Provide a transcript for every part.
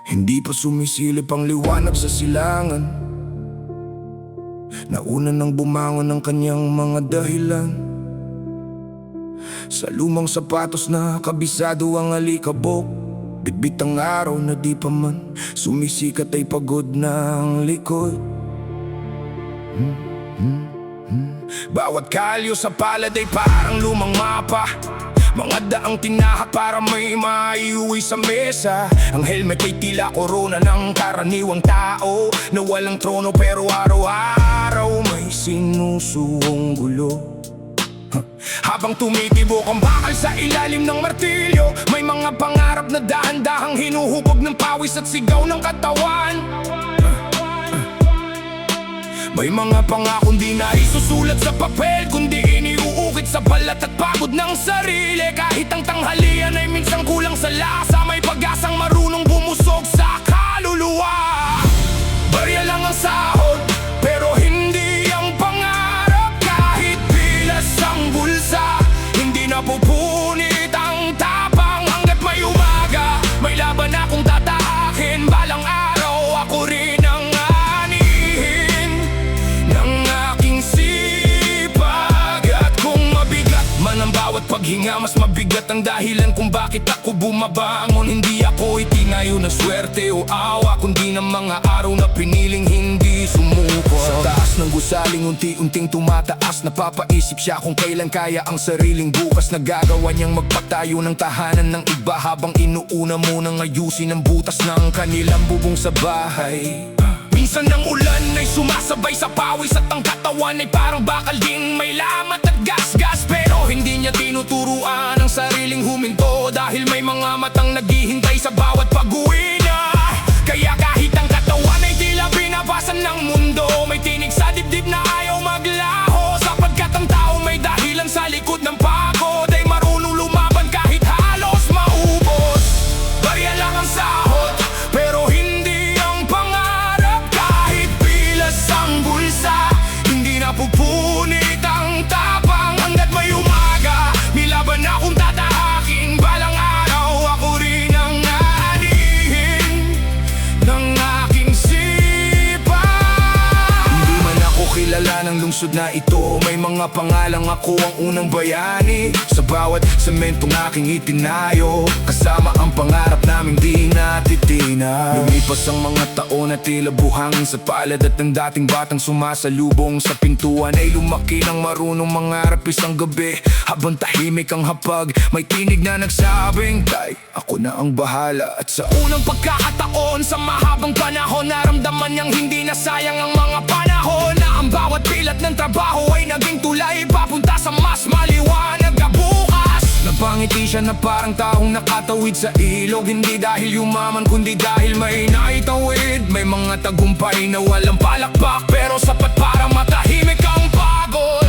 Hindi pa sumisilip ang liwanag sa silangan. Nauna nang bumangon ang kanyang mga dahilan. Sa lumang sapatos na kabisado ang alikabok, bitbit ang araw na di pa man sumisikat ay pagod na ang likod. Bawat kalyo sa palad ay parang lumang mapa, mga daang tinahak para may maiuwi sa mesa. Ang helmet ay tila korona ng karaniwang tao na walang trono pero araw-araw may sinusuong gulo. Habang tumitibok ang bakal sa ilalim ng martilyo, may mga pangarap na dahan-dahang hinuhubog ng pawis at sigaw ng katawan. May mga pangakong di na isusulat sa papel, kundi iniuukit sa balat at pagod ng sarili. Kahit ang tanghalian ay minsan kulang sa lasa, may pag-asang marunong bumusog sa kaluluwa. Barya lang ang sahod, pero hindi ang pangarap. Kahit bilas ang bulsa, hindi napupunit ang tapang. Hanggat may umaga, may laban akong tatahakin. Balang araw ako rin ang anihin ng aking sipag. At kung mabigat man ang bawat paghinga, mas mabigat ang dahilan kung bakit ako bumabangon. Hindi ako itinayo ng swerte o awa, kundi ng mga araw na piniling hindi sumuko. Sa taas ng gusaling unti-unting tumataas, napapaisip siya kung kailan kaya ang sariling bukas. Nagagawa niyang magpatayo ng tahanan ng iba, habang inuuna munang ayusin ang butas ng kanilang bubong sa bahay. Minsan ang ulan ay sumasabay sa pawis at ang katawan ay parang bakal ding may lamat at gas-gas. Pero hindi niya tinuturuan ang sariling huminto, dahil may mga matang naghihintay sa bawat pag-uwi niya. Kaya kahit ang katawan ay tila binabasan ng mundo, may tinig sa dibdib na ayaw maglaho. Sapagkat ang tao may dahilan sa likod ng pagod, ay marunong lumaban kahit halos maubos. Barya lang ang sahod, pero hindi ang pangarap. Kahit bilas ang bulsa, hindi napupunit ang tapang. Hanggat may umaga, nilaban akong tatahakin. Balang araw ako rin ang anihin ng aking sipag. Hindi man ako kilala ng lungsod na ito, may mga pangalang ako ang unang bayani. Sa bawat sementong aking itinayo, kasama ang pangarap naming di natitina. Lumipas ang mga taon at tila buhangin sa palad, at ang dating batang sumasalubong sa pintuan ay lumaki ng marunong mangarap isang gabi. Habang tahimik ang hapag, may tinig na nagsabing, "Tay, ako na ang bahala." At sa unang pagkakataon sa mahabang panahon, naramdaman niyang hindi na sayang ang mga panahon, na ang bawat pilat ng trabaho ay naging tulay papunta sa mas maliwanag na bukas. Napangiti siya na parang taong nakatawid sa ilog, hindi dahil yumaman kundi dahil may naitawid. May mga tagumpay na walang palakpak, pero sapat para matahimik ang pagod.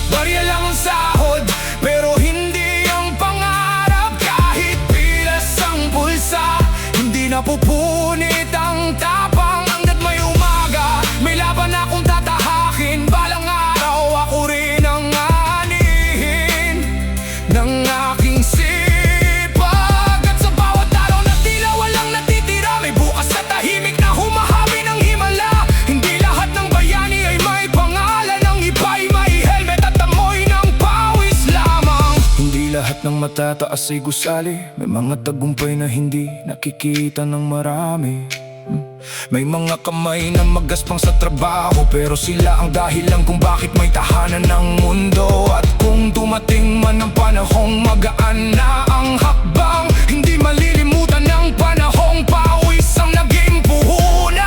Barya lang ang sahod, pero hindi ang pangarap. Kahit bilas ang bulsa, hindi napupunit ang tapang. Hanggat may umaga, may laban akong tatahakin. Balang araw ako rin ang anihin ng aking sipag. At sa bawat araw na tila walang natitira, may bukas na tahimik na humahabi ng himala. Hindi lahat ng bayani ay may pangalan, ang iba'y may helmet at amoy ng pawis lamang. Hindi lahat ng matataas ay gusali, may mga tagumpay na hindi nakikita ng marami. May mga kamay na magaspang sa trabaho, pero sila ang dahilan kung bakit may tahanan ng mundo. At kung dumating man ang panahong magaan na ang hakbang, hindi malilimutan ng panahong pawis ang naging puhunan.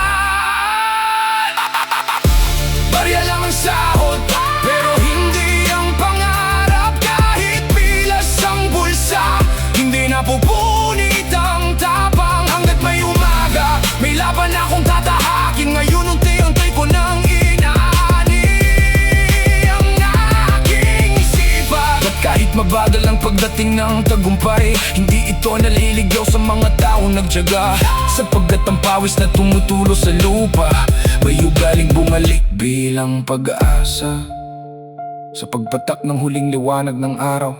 Barya lang ang sahod, pero hindi ang pangarap. Kahit bilas ang bulsa, hindi napupunit ang tapang. Hanggat may umaga, may laban akong tatahakin. Ngayon unti-unti ko nang inaani ang aking sipag. At kahit mabagal ang pagdating ng tagumpay, hindi ito naliligaw sa mga taong nagtiyaga. Sapagkat ang pawis na tumutulo sa lupa, may ugaling bumalik bilang pag-asa. Sa pagpatak ng huling liwanag ng araw,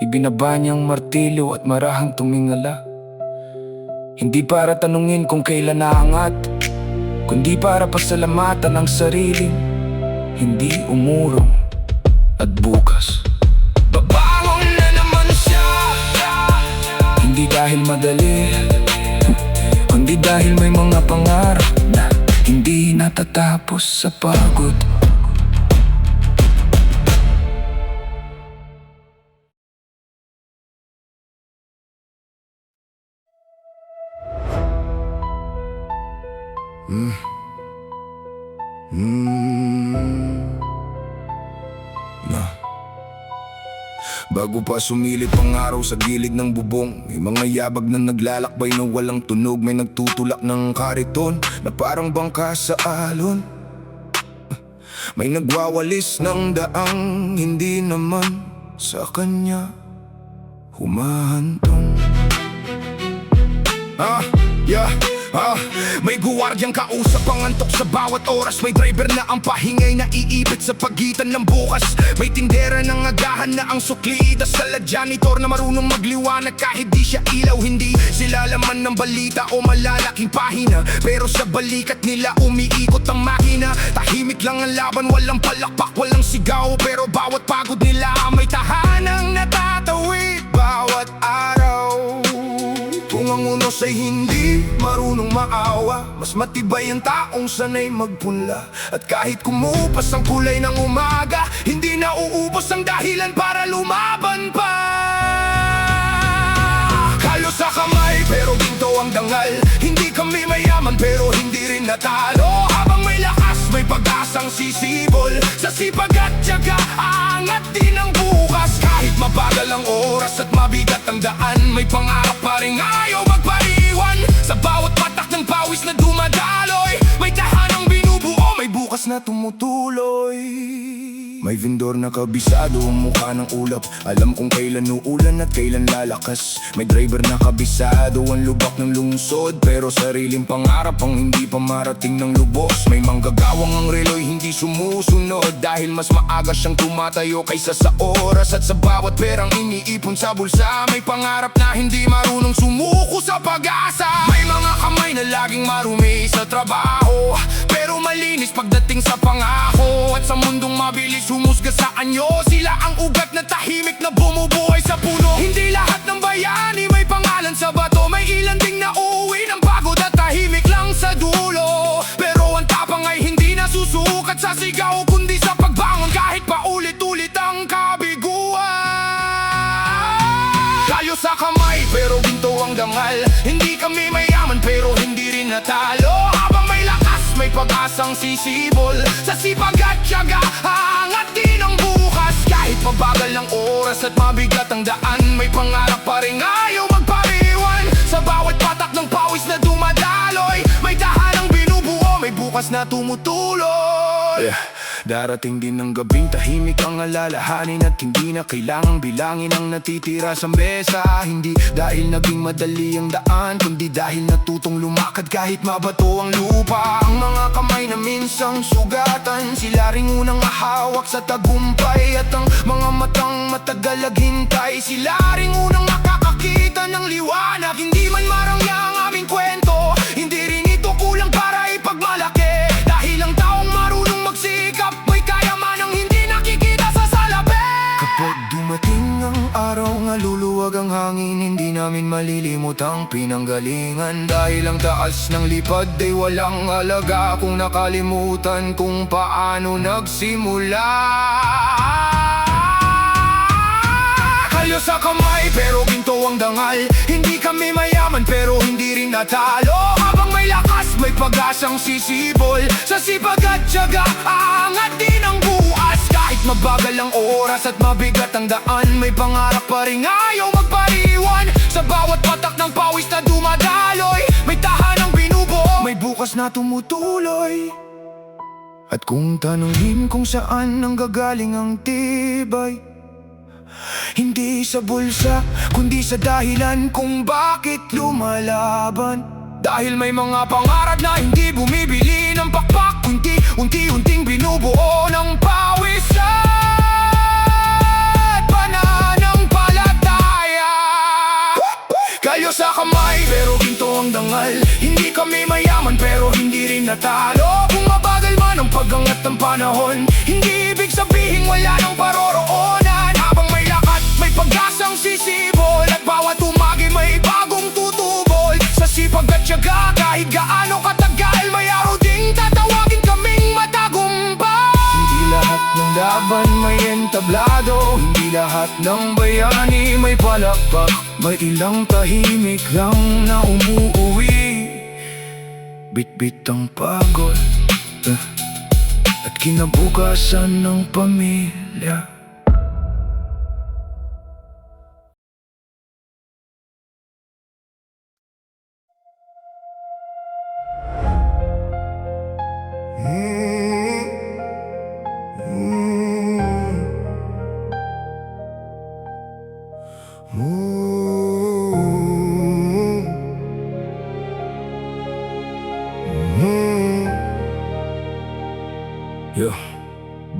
ibinaba niyang martilyo at marahang tumingala. Hindi para tanungin kung kailan naangat, kundi para pasalamatan ang sariling hindi umurong. At bukas babangon na naman siya. Hindi dahil madali, kundi dahil may mga pangarap na hindi natatapos sa pagod. Bago pa sumilip ang araw sa gilid ng bubong, may mga yabag na naglalakbay na walang tunog. May nagtutulak ng kariton na parang bangka sa alon. May nagwawalis ng daang hindi naman sa kanya humahantong. May guwardyang kausap ang antok sa bawat oras. May driver na ang pahingay na iipit sa pagitan ng bukas. May tindera ng agahan na ang sukli. Dasal at janitor na marunong magliwanag kahit di siya ilaw. Hindi sila laman ng balita o malalaking pahina, pero sa balikat nila umiikot ang makina. Tahimik lang ang laban, walang palakpak, walang sigaw, pero bawat pagod nila may tahanang natatawid bawat araw. Kung ang unos ay hindi marunong maawa, mas matibay ang taong sanay magpunla. At kahit kumupas ang kulay ng umaga, hindi na uubos ang dahilan para lumaban pa. Kalo sa kamay pero ginto ang dangal. Hindi kami mayaman pero hindi rin natalo. Habang may lakas may pag-asang sisibol. Sa sipag at tiyaga aangat din ang bukas. Kahit mabagal ang oras at mabigat ang daan, may pangarap pa rin ayaw magpaiwan. Sa bawat patak ng pawis na dumadaloy, may tahanang binubuo, may bukas na tumutuloy. May vendor na kabisado ang mukha ng ulap. Alam kung kailan uulan at kailan lalakas. May driver na kabisado ang lubak ng lungsod, pero sariling pangarap ang hindi pa marating ng lubos. May manggagawang ang reloy hindi sumusunod, dahil mas maaga siyang tumatayo kaysa sa oras. At sa bawat perang iniipon sa bulsa, may pangarap na hindi marunong sumuko sa pag-asa. May mga kamay na laging marumi sa trabaho, pero malinis pagdating sa pangako. At sa mundong mabilis humusga sa anyo, sila ang ugat na tahimik na bumubuhay sa puno. Hindi lahat ng bayani may pangalan sa bato. May ilan ding nauuwi ng pagod at tahimik lang sa dulo. Pero ang tapang ay hindi nasusukat sa sigaw, kundi sa pagbangon kahit paulit-ulit ang kabiguan. Kayo sa kamay pero ginto ang dangal. Hindi kami mayaman pero hindi rin natalo. Habang may lakas may pag-asang sisibol. Sa sipag at tiyaga aangat din ang bukas. Kahit mabagal ang oras at mabigat ang daan, may pangarap pa rin ayaw magpaiwan. Sa bawat patak ng pawis na dumadaloy, may tahanang binubuo, may bukas na tumutuloy. Darating din ng gabing tahimik ang alalahanin, at hindi na kailangang bilangin ang natitira sa mesa. Hindi dahil naging madali ang daan, kundi dahil natutong lumakad kahit mabato ang lupa. Ang mga kamay na minsang sugatan, sila ring unang ahawak sa tagumpay. At ang mga matang matagal naghintay, sila ring unang makakakita ng liwanag. Hindi man marangya ang aming kwento, hindi rin ito kulang para ipagmalaki. Dahil ang taong marunong magsikap may kayamanang hindi nakikita sa salapi. Kapag dumating ang araw nga luluwag ang hangin, hindi namin malilimot ang pinanggalingan. Dahil ang taas ng lipad ay walang halaga kung nakalimutan kung paano nagsimula. Kalyo sa kamay pero ginto ang dangal. Hindi kami mayaman pero hindi rin natalo. Habang may lakas may pag-asang sisibol. Sa sipag at tiyaga aangat din ang bukas. Kahit mabagal ang oras at mabigat ang daan, may pangarap pa rin ayaw magpaiwan. Sa bawat patak ng pawis na dumadaloy, may tahanang binubuo, may bukas na tumutuloy. At kung tanungin kung saan nanggagaling ang tibay, hindi sa bulsa, kundi sa dahilan kung bakit lumalaban. Dahil may mga pangarap na hindi bumibili ng pakpak, kundi unti-unting binubuo ng pawis at pananampalataya. Kayo sa kamay pero ginto ang kami mayaman pero hindi rin natalo. Kung mabagal man ang pag-angat ng panahon, hindi ibig sabihin wala nang paroroonan. Habang may lakat, may pag-asang sisibol, at bawat umagi may bagong tutubol. Sa sipag at tiyaga, kahit gaano katagal, may araw ding tatawagin kaming matagumpay. Hindi lahat ng laban may entablado, hindi lahat ng bayani may palakpak. May ilang tahimik lang na umuuwi, bit-bit ang pagod at kinabukasan ng pamilya.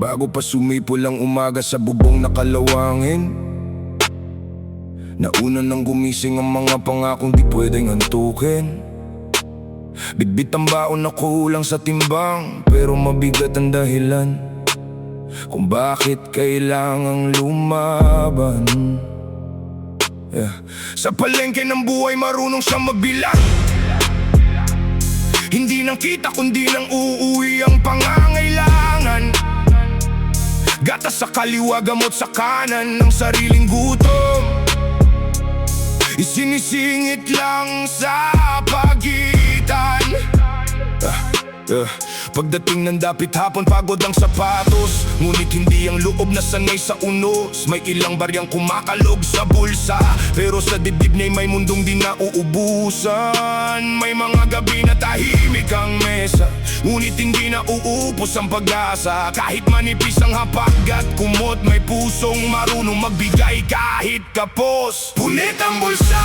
Bago pa sumipol ang umaga sa bubong nakalawangin, nauna nang gumising ang mga pangakong di pwedeng antukin. Bitbit ang baon na kulang sa timbang, pero mabigat ang dahilan kung bakit kailangang lumaban. Sa palengke ng buhay marunong siya magbilang, hindi nang kita kundi nang uuwi ang pangangailangan. Gatas sa kaliwa, gamot sa kanan ng sariling gutom, isinisingit lang sa pagitan. Pagdating ng dapit hapon, pagod ang sapatos, ngunit hindi ang loob na sanay sa unos. May ilang baryang kumakalog sa bulsa, pero sa dibdib niya'y may mundong di nauubusan. May mga gabi na tahimik ang mesa, ngunit hindi na uupos ang pag-asa. Kahit manipis ang hapag at kumot, may pusong marunong magbigay kahit kapos. Punit ang bulsa,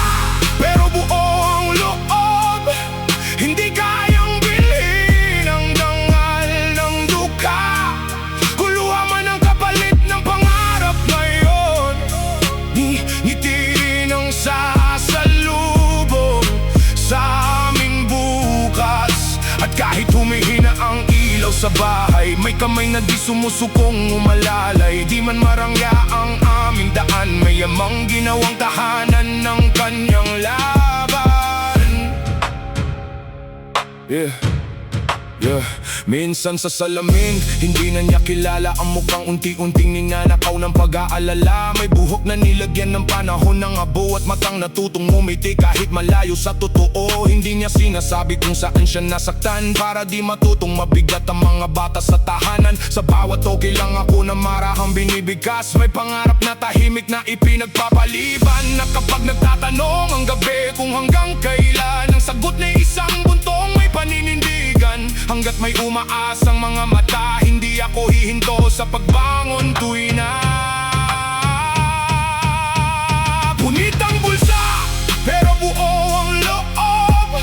pero buo ang loob, hindi kayang bilhin ang dangal ng duka. Kuluha man ang kapalit ng pangarap ngayon, ngiti ng sasalubong sa aming bukas. At kahit humihina ang ilaw sa bahay, may kamay na di sumusukong umalalay. Di man marangya ang aming daan, may amang ginawang tahanan ng kanyang laban. Minsan sa salamin, hindi na niya kilala ang mukhang unti-unting ninanakaw ng pag-aalala. May buhok na nilagyan ng panahon ng abo at matang natutong ngumiti kahit malayo sa totoo. Hindi niya sinasabi kung saan siya nasaktan, para di matutong mabigat ang mga bata sa tahanan. Sa bawat okay lang ako na marahang binibigkas, may pangarap na tahimik na ipinagpapaliban. Na kapag nagtatanong ang gabi kung hanggang kailan, ang sagot na isang buntong may paninindigan. Hanggat may umaasang mga mata, hindi ako hihinto sa pagbangon tuwi na. Punit ang bulsa, pero buo ang loob,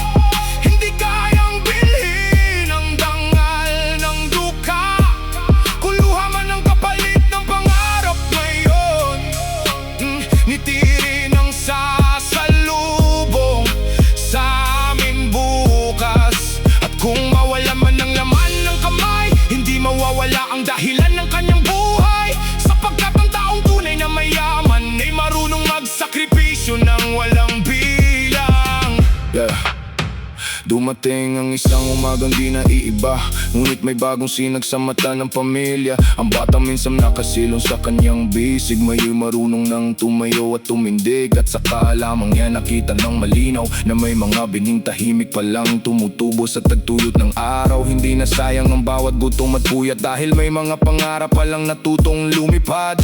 hindi kayang bilhin ang dangal ng duka. Kuluha man ang kapalit ng pangarap ngayon, nitirin ang sasalubong sa aming bukas. At kung mawala man ang laman ng kamay, hindi mawawala ang dahilan ng kanyang buhay. Sapagkat ang taong tunay na mayaman ay marunong magsakripisyo ng walang bilang. Dumating ang isang umagang di naiiba, ngunit may bagong sinag sa mata ng pamilya. Ang bata minsan nakasilong sa kanyang bisig, may marunong nang tumayo at tumindig. At saka lamang niya nakita ng malinaw na may mga bining tahimik palang tumutubo sa tagtuyot ng araw. Hindi na sayang ang bawat gutom at puyat, dahil may mga pangarap palang natutong lumipad.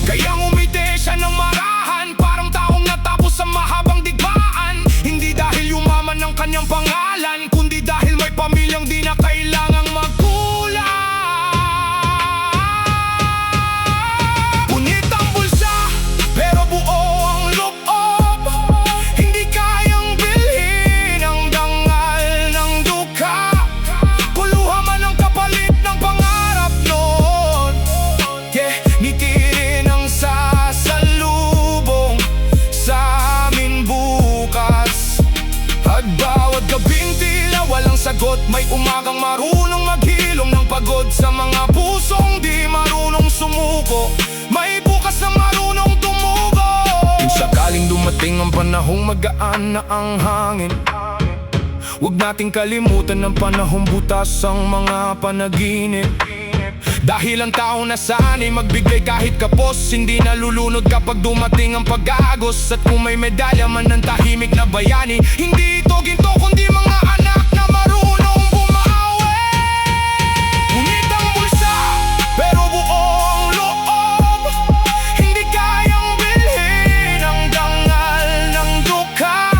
Kaya ngumiti siya ng marahan, parang taong natapos sa mahabang digmaan. Hindi dahil yumaman ang kanyang pangalan, kundi dahil may pamilyang di na kailangang magkulang. Punit ang bulsa, pero buo ang loob, hindi kayang bilhin ang dangal ng duka. Kuluha man ang kapalit ng pangarap noon, nitirin ang sasalubong sa amin bukas. At bawat gabing tila ikot. May umagang marunong maghilom ng pagod sa mga pusong di marunong sumuko. May bukas na marunong tumugo. Kung sakaling dumating ang panahong magaan na ang hangin, huwag nating kalimutan ng panahong butas ang mga panaginip. Dahil ang tao nasanay magbigay kahit kapos, hindi nalulunod kapag dumating ang pag-agos. At kung may medalya man ng tahimik na bayani, hindi ito ginto kundi mga anak na marunong bumawi. Ngunit ang bulsa, pero buong loob, hindi kayang bilhin ang dangal ng duka.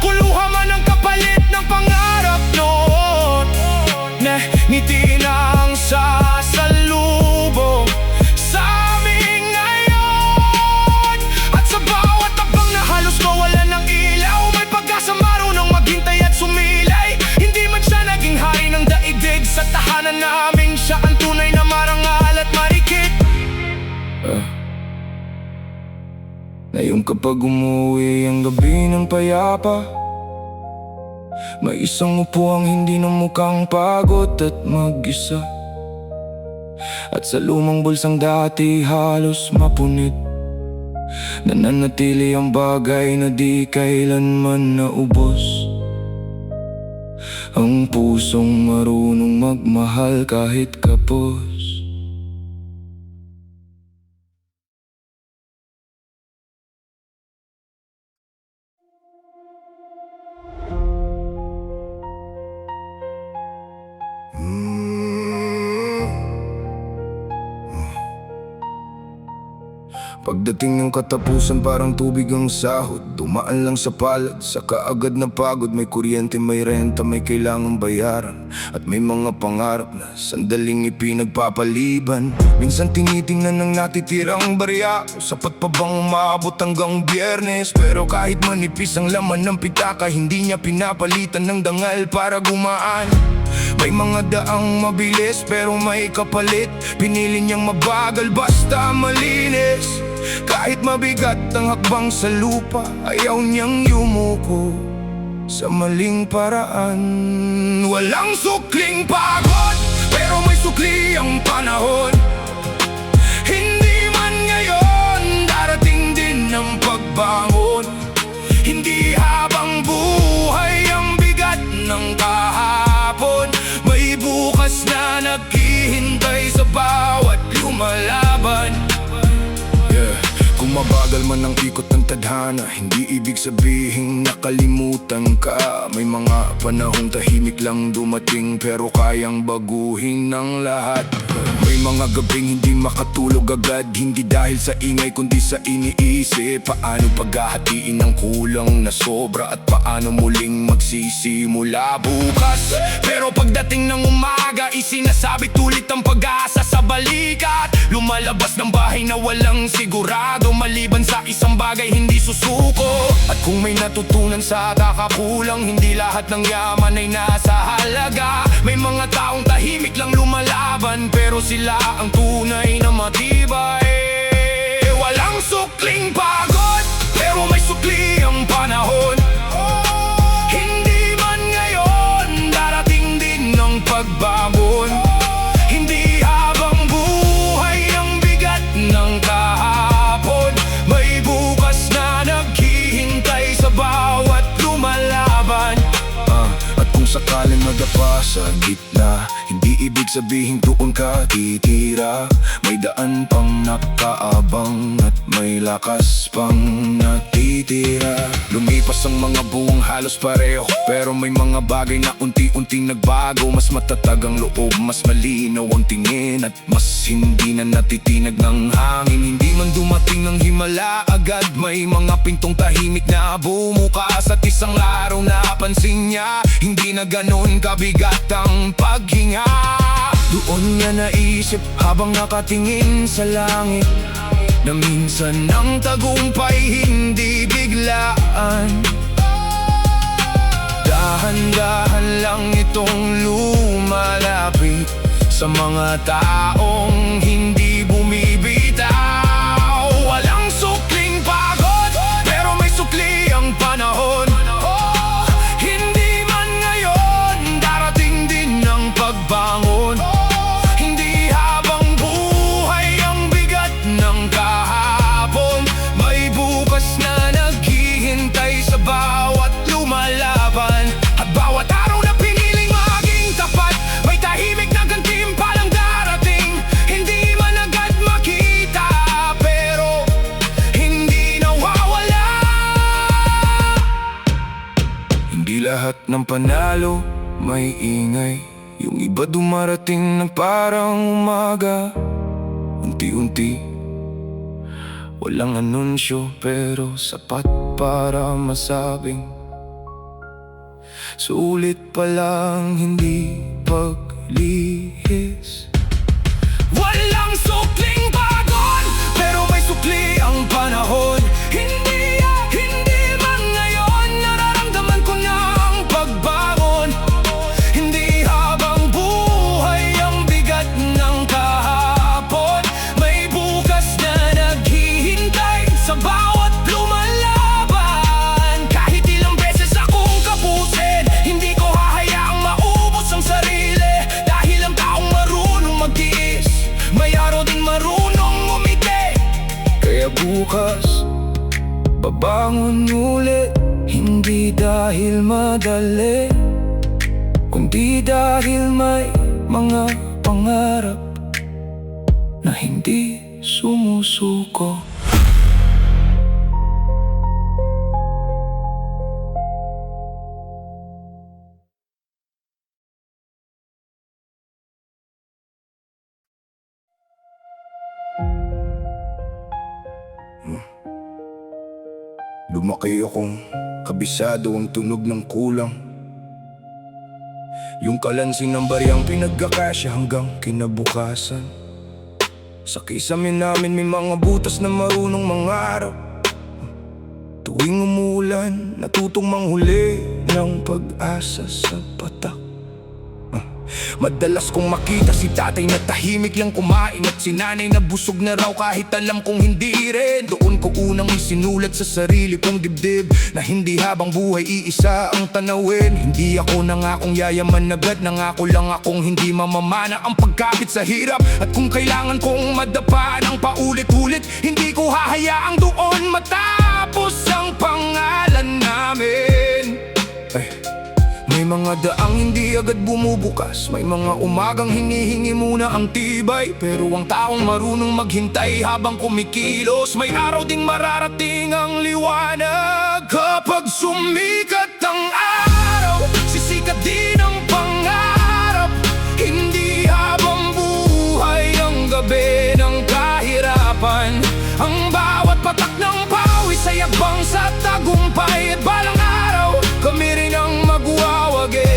Kuluha man ang kapalit ng pangarap noon, ngiti na ang sasalubong sa amin ngayon. At sa bawat takbang na halos mawalan ng ilaw, may pag-asa marunong maghintay at sumilay. Hindi man siya naging hari ng daigdig, sa tahanan namin siya ang tunay na marangal at marikit. Ngayon kapag umuwi ang gabi ng payapa, may isang upuang hindi na mukhang pagod at mag-isa. At sa lumang bulsang dati halos mapunit, nananatili ang bagay na di kailanman naubos. Ang pusong marunong magmahal kahit kapos. Pagdating ng katapusan parang tubig ang sahod, dumaan lang sa palad, sa kaagad na pagod. May kuryente, may renta, may kailangang bayaran, at may mga pangarap na sandaling ipinagpapaliban. Minsan tinitingnan ng natitirang barya, sapat pa bang umabot hanggang Biyernes? Pero kahit manipis ang laman ng pitaka, hindi niya pinapalitan ng dangal para gumaan. May mga daang mabilis pero may kapalit, pinili niyang mabagal basta malinis. Kahit mabigat ang hakbang sa lupa, ayaw niyang yumuko sa maling paraan. Walang sukling pagod, pero may sukli ang panahon. Hindi man ngayon, darating din ang pagbangon. Hindi habang buhay ang bigat ng kahapon, may bukas na naghihintay sa bawat lumalaban. Kung mabagal man ang ikot ng tadhana, hindi ibig sabihin nakalimutan ka. May mga panahong tahimik lang dumating, pero kayang baguhin ng lahat. May mga gabing hindi makatulog agad, hindi dahil sa ingay kundi sa iniisip. Paano paghahatiin ang kulang na sobra, at paano muling magsisimula bukas. Pero pagdating ng umaga, isinasabit ulit ang pag-asa sa balikat. Lumalabas ng bahay na walang sigurado, maliban sa isang bagay hindi susuko. At kung may natutunan sa kakapulang, hindi lahat ng yaman ay nasa halaga. May mga taong tahimik lang lumalaban, pero sila ang tunay na matibay. Walang sukling pagod, pero may sukli ang panahon. Hindi man ngayon, darating din ang pagbangon. Hindi habang buhay ang bigat ng kahapon, may bukas na naghihintay sa bawat lumalaban. At kung sakaling madapa sa gitna, hindi ibig sabihin doon ka titira. May daan pang nakaabang at may lakas pang natitira. Lumipas ang mga buwang halos pareho, pero may mga bagay na unti-unting nagbago. Mas matatag ang loob, mas malinaw ang tingin, at mas hindi na natitinag ng hangin. Hindi man dumating ng himala agad, may mga pintong tahimik na bumukas. At isang araw napansin niya, hindi na ganon kabigat ang paghinga. Doon niya naisip habang nakatingin sa langit, na minsan ang tagumpay hindi biglaan. Dahan-dahan lang itong lumalapit sa mga taong hindi bumibitaw. Walang sukling pagod, pero may sukli ang panahon. Hindi man ngayon, darating ng panalo, may ingay. Yung iba dumarating ng parang umaga. Unti-unti, walang anunsyo pero sapat para masabing sulit palang hindi paglihis. Walang sukling bagon, pero may sukli ang panahon. Hindi man ngayon, nararamdaman ko na ang pagbangon. Hindi habang buhay ang bigat ng kahapon. May bukas na naghihintay sa bawat lumalaban. Kahit ilang beses akong kapusin, hindi ko hahayaang maubos ang sarili. Dahil ang taong marunong magtiis, may araw ding marunong umiti. Kaya bukas, babangon ulit. Hindi dahil madali, kundi dahil may mga pangarap na hindi sumusuko. Lumaki akong kabisado ang tunog ng kulang. Yung kalansing ng bariyang pinagkakasya hanggang kinabukasan. Sa kisame namin may mga butas na marunong mangarap. Tuwing umuulan, natutong manghuli ng pag-asa sa patak. Madalas kong makita si tatay na tahimik lang kumain, at si nanay na busog na raw kahit alam kong hindi rin. Doon ko unang isinulat sa sarili kong dibdib na hindi habang buhay iisa ang tanawin. Hindi ako nangakong yayaman agad, nangako lang akong hindi mamamana ang pagkapit sa hirap. At kung kailangan kong madapa ng paulit-ulit, hindi ko hahayaang doon matapos ang pangalan namin. May mga daang hindi agad bumubukas, may mga umagang hinihingi muna ang tibay. Pero ang taong marunong maghintay habang kumikilos, may araw ding mararating ang liwanag. Kapag sumikat ang araw, sisikat din ang pangarap. Hindi habang buhay ang gabi ng kahirapan. Ang bawat patak ng pawis ay abang sa tagumpay. At balang araw, kami rin ang magwawagi.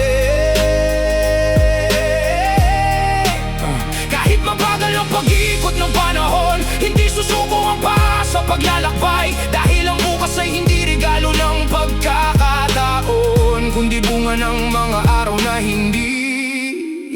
Kahit mabagal ang pag-ikot ng panahon, hindi susuko ang paa sa paglalakbay. Dahil ang bukas ay hindi regalo ng pagkakataon, kundi bunga ng mga araw na hindi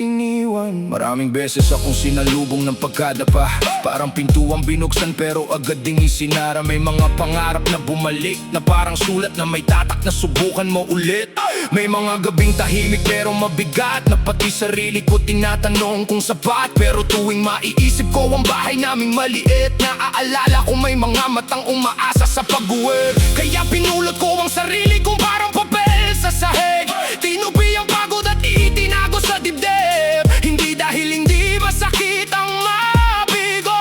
iniwan. Maraming beses akong sinalubong ng pagkadapa, parang pintuang binuksan pero agad ding isinara. May mga pangarap na bumalik, na parang sulat na may tatak na subukan mo ulit. May mga gabing tahimik pero mabigat, na pati sarili ko tinatanong kung sapat. Pero tuwing maiisip ko ang bahay naming maliit, naaalala ko may mga matang umaasa sa pag-uwi. Kaya pinulot ko ang sarili kong parang papel sa sahig. Tinubi ang pagod at itinago sa dibdib. Hindi dahil hindi masakit ang mabigo,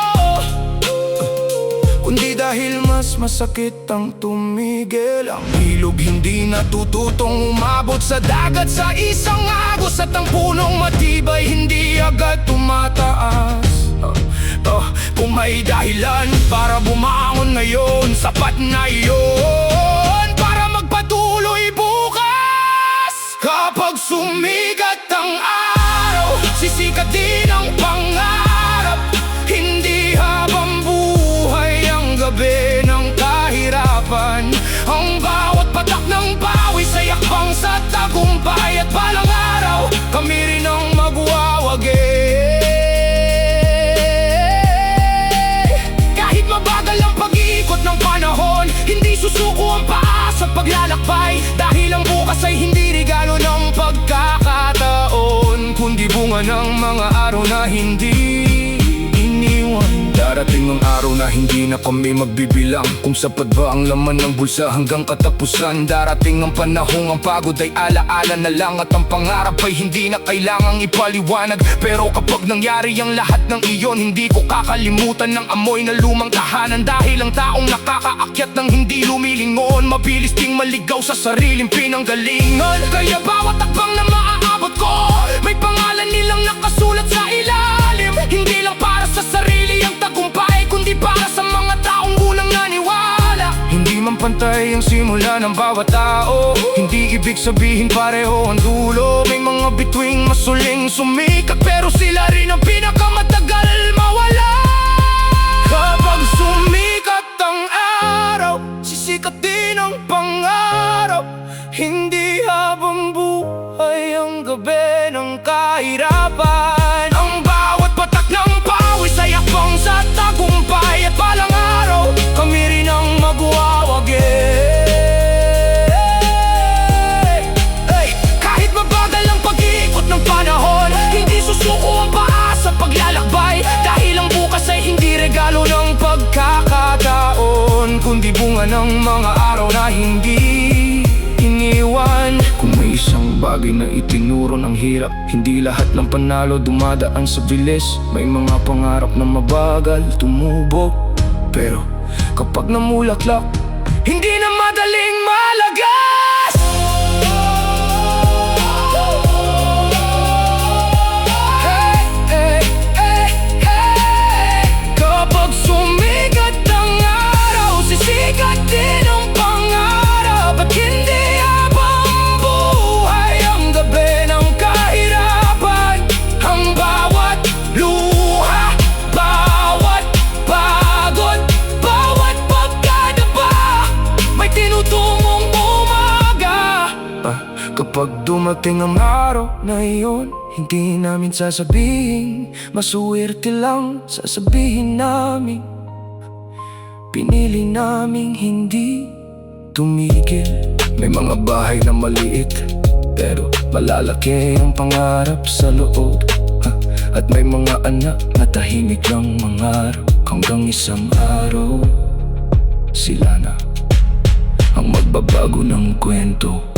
kundi dahil mas masakit ang tumigil. Ang ilog hindi natututong umabot sa dagat sa isang agos. At ang punong matibay hindi agad tumataas. Kung may dahilan para bumangon ngayon, sapat na iyon para magpatuloy bukas. Kapag sumikat ang araw, sisikat din ang pangarap. Hindi habang buhay ang gabi ng kahirapan. Ang bawat patak ng pawis ay akbang sa tagumpay. At balang araw, kami rin ang magwawagi. Kahit mabagal ang pag-iikot ng panahon, hindi susuko ang paa sa paglalakbay. Dahil ang bukas ay hindi regalo ng pagkakataon, kundi bunga ng mga araw na hindi iniwan. Darating ang araw na hindi na kami magbibilang kung sapat ba ang laman ng bulsa hanggang katapusan. Darating ang panahong ang pagod ay alaala na lang at ang pangarap ay hindi na kailangang ipaliwanag. Pero kapag nangyari ang lahat ng iyon, hindi ko kakalimutan ng amoy na lumang tahanan. Dahil ang taong nakakaakyat ng hindi lumilingon, mabilis ding maligaw sa sariling pinanggalingan. Kaya bawat takbang na maaabot ko, may pangalan nilang nakasulat sa ilalim. Hindi lang para sa sarili ang tagumpay, kundi para sa mga taong unang naniwala. Hindi man pantay ang simula ng bawat tao, hindi ibig sabihin pareho ang dulo. May mga bituing masuling sumikat, pero sila rin ang pinakamatagal mawala. Kapag sumikat ang araw, sisikat din ang pangarap. Hindi habang buhay ang gabi ng kahirapan. Ang bawat patak ng pawis ay akbang sa tagumpay. At balang araw, kami rin ang magwawagi. Kahit mabagal ang pag-iikot ng panahon, hindi susuko ang paa sa paglalakbay. Dahil ang bukas ay hindi regalo ng pagkakataon, kundi bunga ng mga araw na hindi iniwan. Kung may isang bagay na itinuro ng hirap, hindi lahat ng panalo dumadaan sa bilis. May mga pangarap na mabagal tumubo, pero kapag namulaklak, hindi na madaling malagas. Hey, hey, hey, hey. Kapag sumikat ang araw, sisikat din ang pangarap. At hindi habang buhay ang gabi ng kahirapan. Ang bawat luha, bawat pagod, bawat pagkadapa, may tinutungong umaga. Kapag dumating ang araw na iyon, hindi namin sasabihin masuwerte lang, sasabihin namin pinili naming hindi tumigil. May mga bahay na maliit, pero malalaki ang pangarap sa loob. At may mga anak na tahimik lang mangarap, hanggang isang araw sila na ang magbabago ng kwento.